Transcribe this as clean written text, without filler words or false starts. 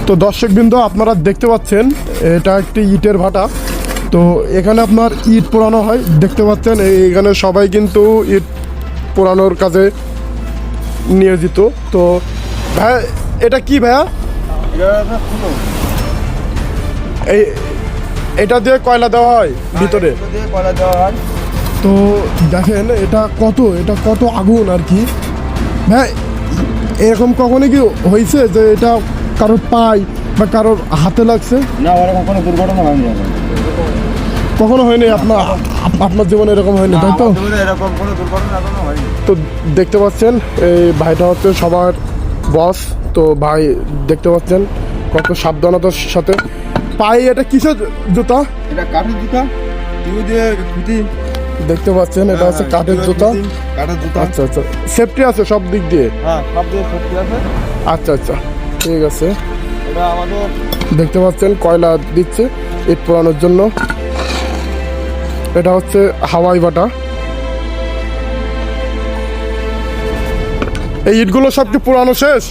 তো দর্শকবৃন্দ, আপনারা দেখতে পাচ্ছেন এটা একটি ইটের ভাটা। তো এখানে আপনার ইট পোড়ানো হয়, দেখতে পাচ্ছেন এখানে সবাই কিন্তু ইট পোড়ানোর কাজে নিয়োজিত। তো ভাইয়া, এটা কি ভাইয়া? এই এটা দিয়ে কয়লা দেওয়া হয় ভিতরে? কয়লা দেওয়া হয়। তো দেখেন এটা কত আগুন আর কি। ভাই, এরকম কখনো কি হয়েছে যে এটা কারোর পায় বা কারোর হাতে লাগছে? না, ওরকম কোনো দুর্ঘটনা হয়নি এখন। কখনো হয়নি? আপনার জীবনে এরকম হয়নি, তাই তো? এরকম কোনো দুর্ঘটনা এখনো হয়নি। তো দেখতে পাচ্ছেন এই ভাইটা হচ্ছে সবার বস। তো ভাই দেখতে পাচ্ছেন কত সাবধানতার সাথে পায়ে। এটা কিসের জুতা? এটা কাঠের জুতা, টিউ দিয়ে খুঁটি। দেখতে পাচ্ছেন এটা হচ্ছে কাঠের জুতা। কাঠের জুতা। আচ্ছা আচ্ছা, সেফটি আছে সব দিক দিয়ে? হ্যাঁ, সব দিয়ে সেফটি আছে। আচ্ছা আচ্ছা, ঠিক আছে। এটা আমাদের দেখতে পাচ্ছেন কয়লা দিচ্ছে ইট পোড়ানোর জন্য। এটা হচ্ছে হাওয়াই ভাটা। এই ইটগুলো সব কি পোড়ানো শেষ?